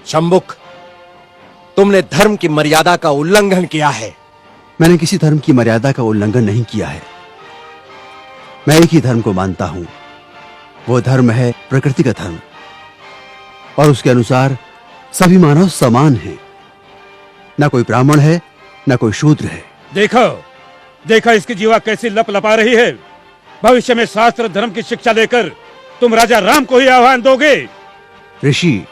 शंभुक, तुमने धर्म की मर्यादा का उल्लंघन किया है। मैंने किसी धर्म की मर्यादा का उल्लंघन नहीं किया है। मैं एक ही धर्म को मानता हूं, वो धर्म है प्रकृति का धर्म, और उसके अनुसार सभी मानव समान हैं। ना कोई ब्राह्मण है, ना कोई शूद्र है। देखो देखो इसकी जीवा कैसी लप लपा रही है। भविष्य में शास्त्र धर्म की शिक्षा लेकर तुम राजा राम को ही आह्वान दोगे। ऋषि,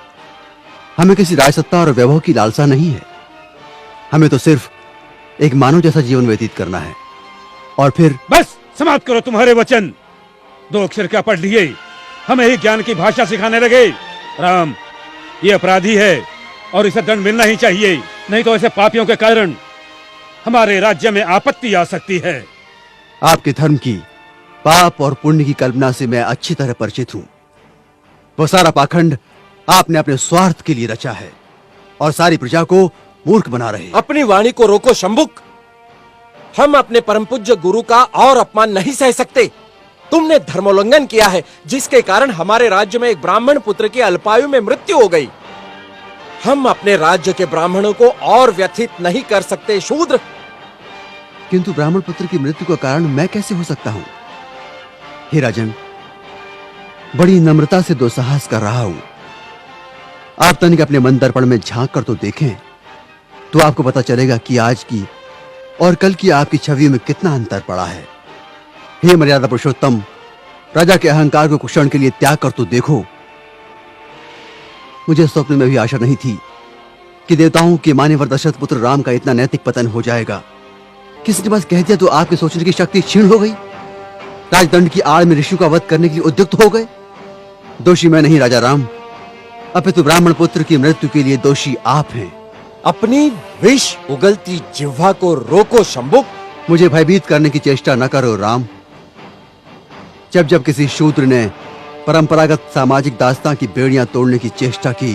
हमें किसी राजसत्ता और वैभव की लालसा नहीं है। हमें तो सिर्फ एक मानव जैसा जीवन व्यतीत करना है। और फिर बस समाप्त करो तुम्हारे वचन। 2 अक्षर क्या पढ़ लिए, हमें ही ज्ञान की भाषा सिखाने लगे। राम, ये अपराधी है और इसे दंड मिलना ही चाहिए, नहीं तो ऐसे पापियों के कारण हमारे राज्य में आपत्ति आ सकती है। आपके धर्म की पाप और पुण्य की कल्पना से मैं अच्छी तरह परिचित हूं। वो सारा पाखंड आपने अपने स्वार्थ के लिए रचा है और सारी प्रजा को मूर्ख बना रहे। अपनी वाणी को रोको शंभुक। हम अपने परम पूज्य गुरु का और अपमान नहीं सह सकते। तुमने धर्मोल्लंघन किया है, जिसके कारण हमारे राज्य में एक ब्राह्मण पुत्र की अल्पायु में मृत्यु हो गई। हम अपने राज्य के ब्राह्मणों को और व्यथित नहीं कर सकते शूद्र। किंतु ब्राह्मण पुत्र की मृत्यु का कारण मैं कैसे हो सकता हूं? हे राजन, बड़ी नम्रता से दुस्साहस कर रहा हूं। आप तनिक अपने मन दर्पण में झांक कर तो देखें, तो आपको पता चलेगा कि आज की और कल की आपकी छवि में कितना अंतर पड़ा है। हे मर्यादा पुरुषोत्तम, राजा के अहंकार को कुछ क्षण के लिए त्याग कर तो देखो। मुझे स्वप्न में भी आशा नहीं थी कि देवताओं के मान्यवर दशरथ पुत्र राम का इतना नैतिक पतन हो जाएगा। किसी ने बस कह दिया तो आपके सोचने की शक्ति क्षीण हो गई। राजदंड की आड़ में ऋषियों का वध करने के लिए उद्युक्त हो गए। दोषी मैं नहीं राजा राम, अपितु ब्राह्मण पुत्र की मृत्यु के लिए दोषी आप हैं। अपनी विष उगलती जिह्वा को रोको शंभुक। मुझे भयभीत करने की चेष्टा न करो राम। जब जब किसी शूद्र ने परंपरागत सामाजिक दास्तां की बेड़ियां तोड़ने की चेष्टा की,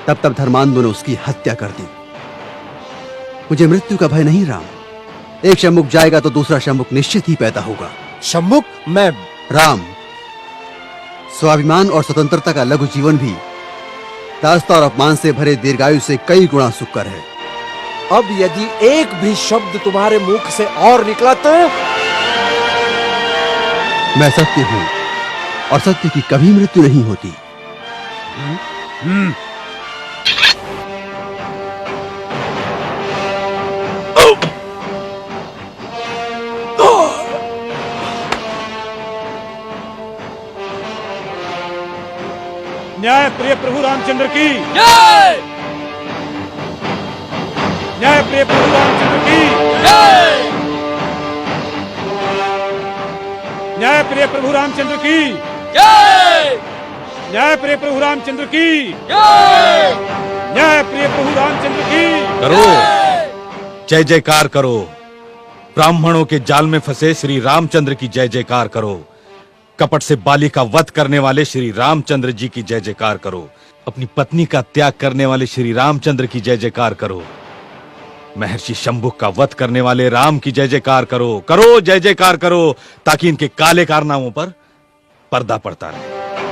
तब तब धर्मांधों ने उसकी हत्या कर दी। मुझे मृत्यु का भय नहीं राम। एक शंभुक जाएगा तो दूसरा शंभुक निश्चित ही पैदा होगा। शंभुक, मैं राम, स्वाभिमान और स्वतंत्रता का लघु जीवन भी दास्ता और अपमान से भरे दीर्घायु से कई गुणा सुखकर है। अब यदि एक भी शब्द तुम्हारे मुख से और निकला तो मैं सत्य हूं और सत्य की कभी मृत्यु नहीं होती। न्याय प्रिय प्रभु रामचंद्र की जय। न्याय प्रिय प्रभु रामचंद्र की जय। न्याय प्रिय प्रभु रामचंद्र की जय। न्याय प्रिय प्रभु रामचंद्र की जय। न्याय प्रिय प्रभु रामचंद्र की करो, जय जयकार करो। ब्राह्मणों के जाल में फंसे श्री रामचंद्र की जय जयकार करो। कपट से बाली का वध करने वाले श्री रामचंद्र जी की जय जयकार करो। अपनी पत्नी का त्याग करने वाले श्री रामचंद्र की जय जयकार करो। महर्षि शंभुक का वध करने वाले राम की जय जयकार करो। करो, जय जयकार करो, ताकि इनके काले कारनामों पर पर्दा पड़ता रहे।